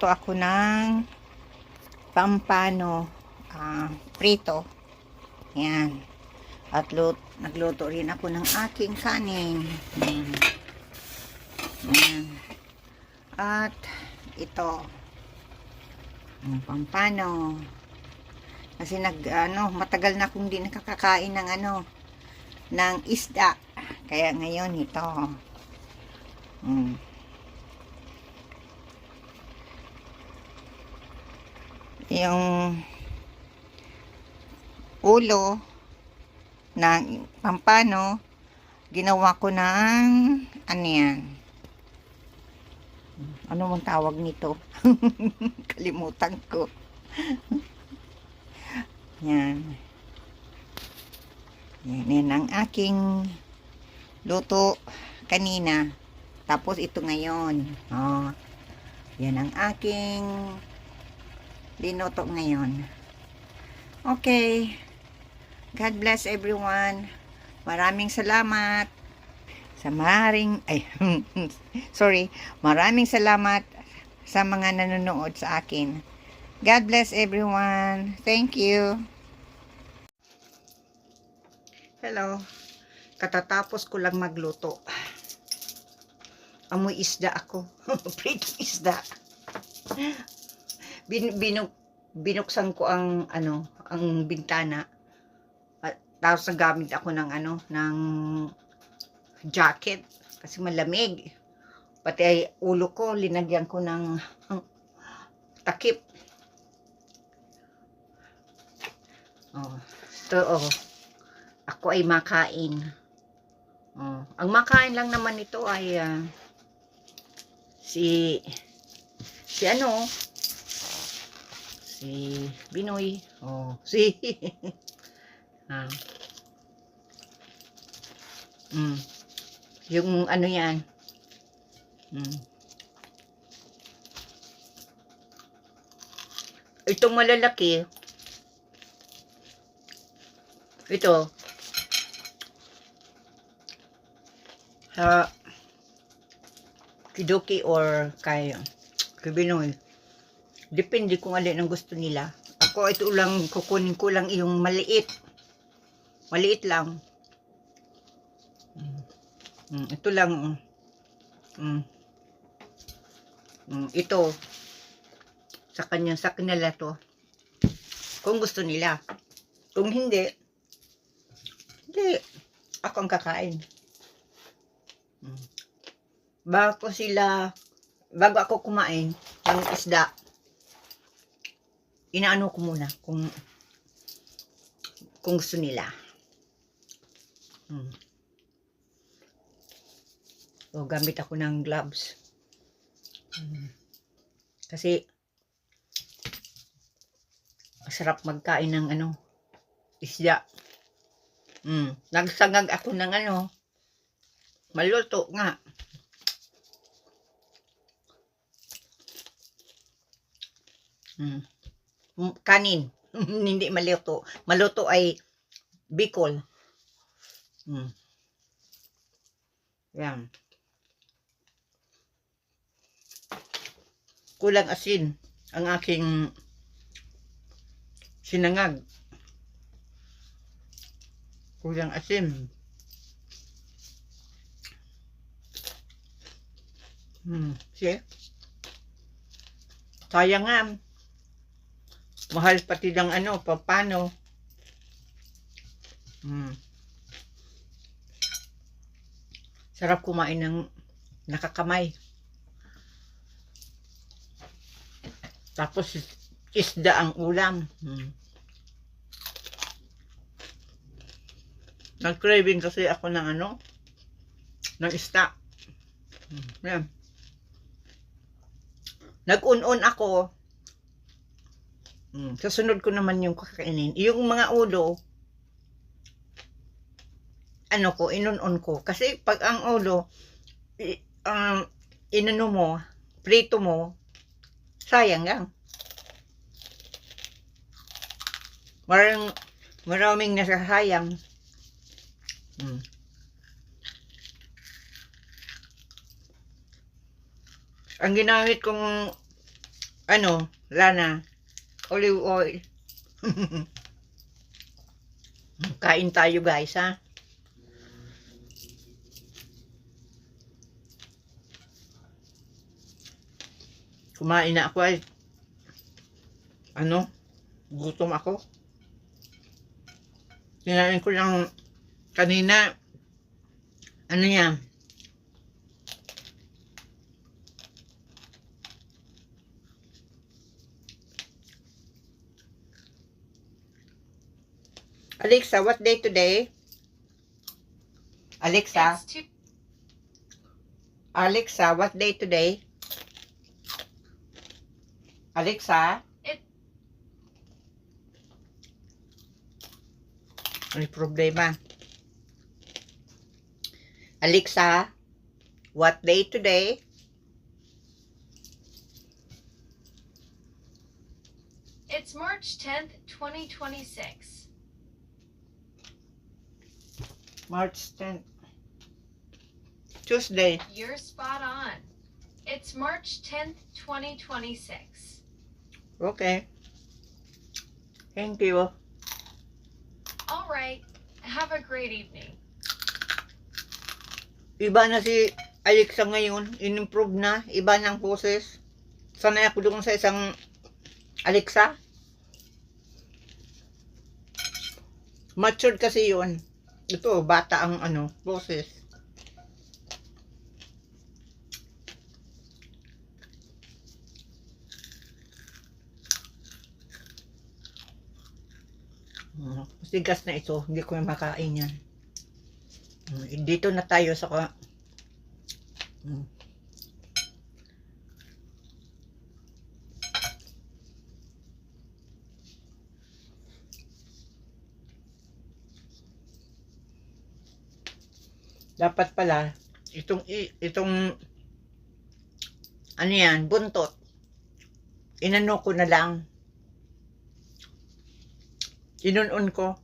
Magluluto ako ng pampano prito. Yan. At nagluto rin ako ng aking kanin. Yan. At ito. Pampano. Kasi matagal na akong hindi nakakakain ng ng isda. Kaya ngayon ito. Yung ulo ng pampano, ginawa ko ng ano yan? Ano mong tawag nito? Kalimutan ko. Yan. Yan ang aking luto kanina. Tapos ito ngayon. Oh, yan ang aking linuto ngayon. Okay. God bless everyone. Maraming salamat sa maraming salamat sa mga nanonood sa akin. God bless everyone. Thank you. Hello. Katatapos ko lang magluto. Amoy isda ako. Pritong isda. Binuksan ko ang bintana. At tapos nagamit ako ng ng jacket kasi malamig. Pati ay ulo ko linagyan ko ng takip. Ako ay makain. Ang makain lang naman ito ay si Binoy. Yung yan. Itong malalaki. Ito. Sa Kidoki or kay Binoy. Depende kung alin ang gusto nila. Ako ito lang, kukunin ko lang yung maliit. Maliit lang. Ito lang. Ito. Sa kanila to. Kung gusto nila. Kung hindi, ako ang kakain. Bago ako kumain ng isda, inaano ko muna kung gusto nila. Gamit ako ng gloves. Kasi masarap magkain ng isda. Nagsangag ako ng maluto nga. Kanin. Hindi maluto. Maluto ay Bicol. Yan. Kulang asin ang aking sinangag. Kulang asin. See? Sayang nga. Mahal pati ng pampano. Sarap kumain ng nakakamay. Tapos isda ang ulam. Nag-craving kasi ako ng ng isda. Yan. Nag-un-un ako. Kasunod ko naman yung kakainin. Yung mga ulo, inun-un ko. Kasi pag ang ulo, prito mo, sayang lang. Maraming nasasayang. Ang ginamit kong ano, Lana, olive oil. Kain tayo guys ha. Kumain na ako ay ano, gutom ako. Kinain ko lang kanina, ano yan, Alexa, what day today? Alexa, Alexa, what day today? Alexa? May problema. Alexa, what day today? It's March 10th, 2026. March 10th. Tuesday. You're spot on. It's March 10th, 2026. Okay. Thank you. All right. Have a great evening. Iba na si Alexa ngayon. In-improve na. Iba na ang boses. Sanay ako doon sa isang Alexa. Matured kasi yun. Ito, bata ang ano, boses. Masigas na ito. Hindi ko makain yan. Dito na tayo sa dapat pala itong ano yan, buntot. Inano ko na lang. Inunon ko.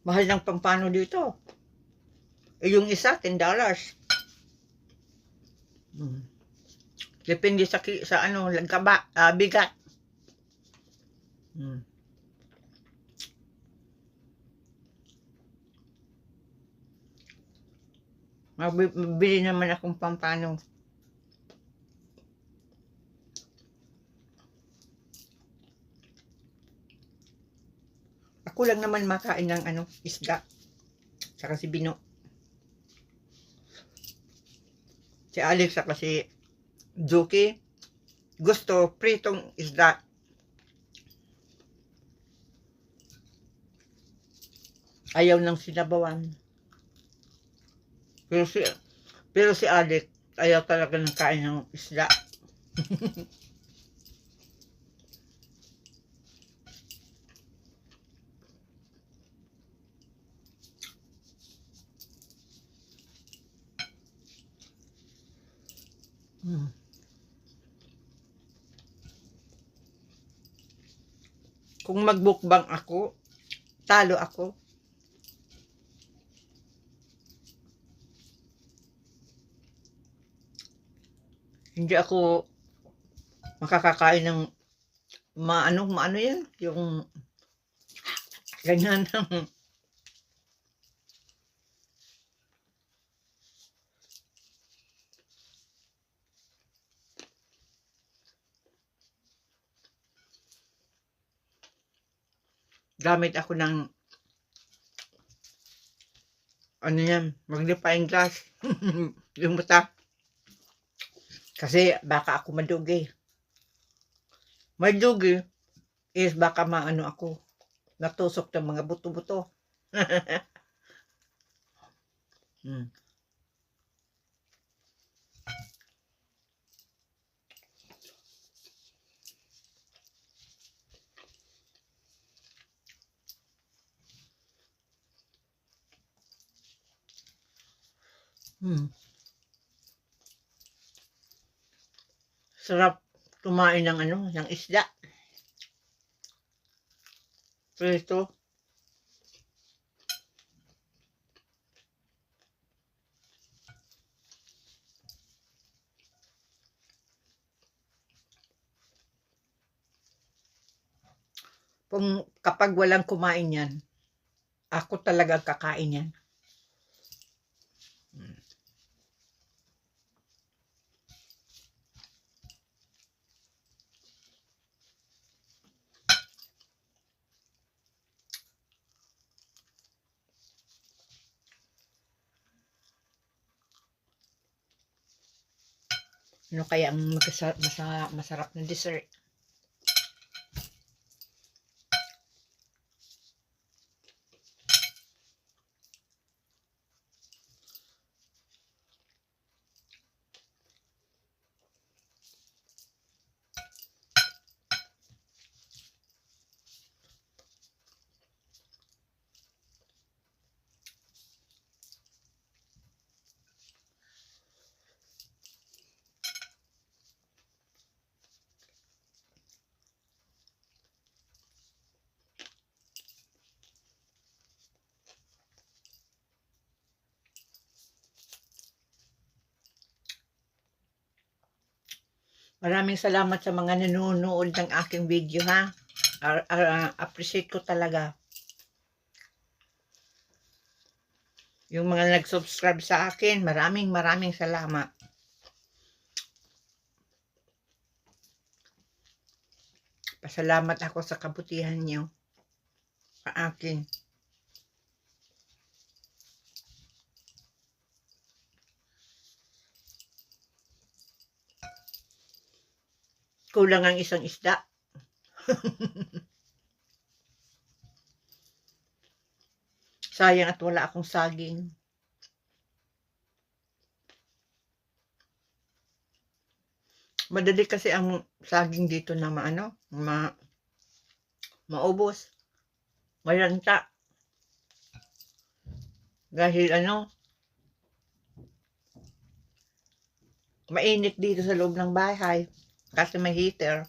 Mahal ng pampano dito. Yung isa, $10. Depende sa ano, lagkaba, bigat. Mabili naman akong pampano. Ako lang naman makain ng ano, isda. Saka si Bino. Si Alexa kasi Juki, gusto pritong isda. Ayaw ng sinabawan. Pero si Alex, ayaw talaga ng kain ng isda. Kung magbukbang ako, talo ako. Hindi ako makakakain ng maano yan, yung ganyan ng gamit ako ng ano yan, magnifying glass. Yung mata. Kasi baka ako madugi. Madugi is baka maano ako. Natusok ng mga buto-buto. Sarap kumain ng ano, ng isda. Preto. Kapag walang kumain yan, ako talaga kakain yan. Ano kaya ang masarap na dessert? Maraming salamat sa mga nanonood ng aking video, ha. Appreciate ko talaga. Yung mga nag-subscribe sa akin, maraming salamat. Pasalamat ako sa kabutihan niyo sa akin. Kulang ang isang isda. Sayang at wala akong saging. Madali kasi ang saging dito na maubos. Malanta. Dahil mainit dito sa loob ng bahay. Kasi may heater.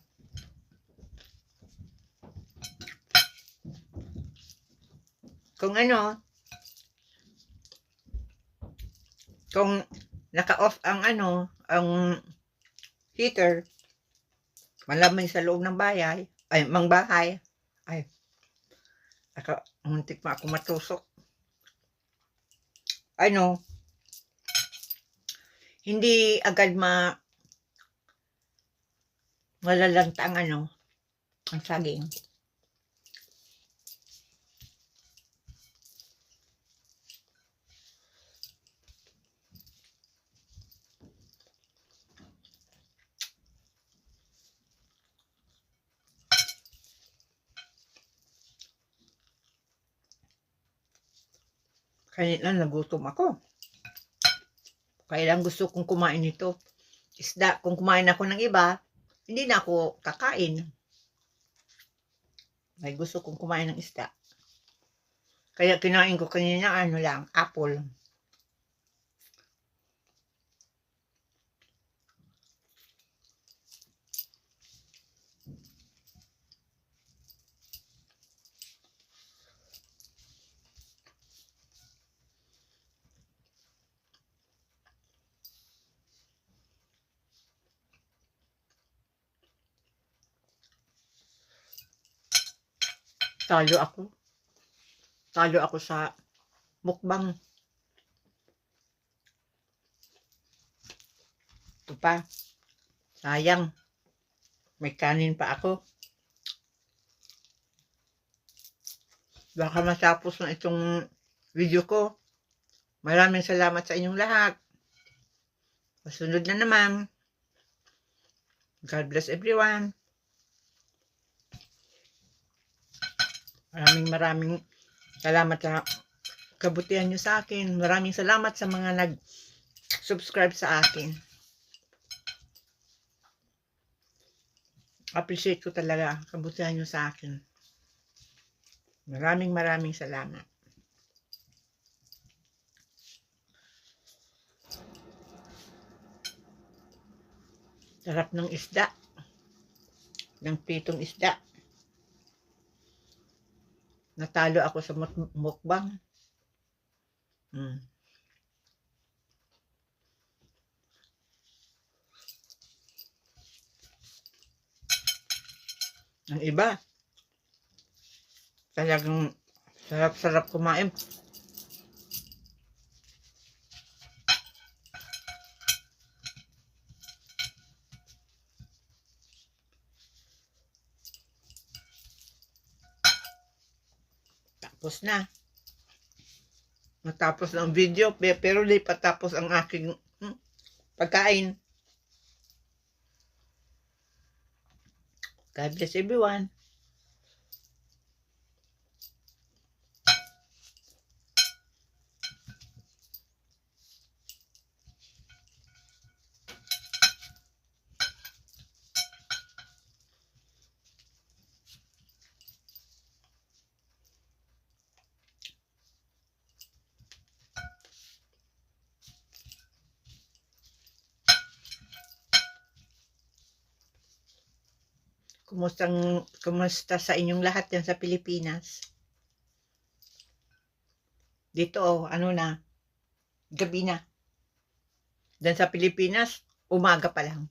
Kung naka-off ang heater, malamig sa loob ng bahay, muntik pa ako matusok. Hindi agad malalanta ang saging. Kanina nagutom ako. Kailan gusto kong kumain nito. Isda, kung kumain ako ng iba, hindi na ako kakain. May gusto kong kumain ng isda. Kaya kinain ko kanina apple. Talo ako sa mukbang. Ito pa. Sayang. May kanin pa ako. Baka matapos na itong video ko. Maraming salamat sa inyong lahat. Masunod na naman. God bless everyone. Maraming salamat sa kabutihan nyo sa akin. Maraming salamat sa mga nag-subscribe sa akin. Appreciate ko talaga kabutihan nyo sa akin. Maraming salamat. Sarap ng isda. Ng pitong isda. Natalo ako sa mukbang. Ang iba, Talagang sarap-sarap kumain. Tapos na. Natapos na ang video, pero di pa tapos ang aking pagkain. God bless everyone. Kumusta sa inyong lahat yan sa Pilipinas? Dito, ano na, gabi na. Dan sa Pilipinas, umaga pa lang.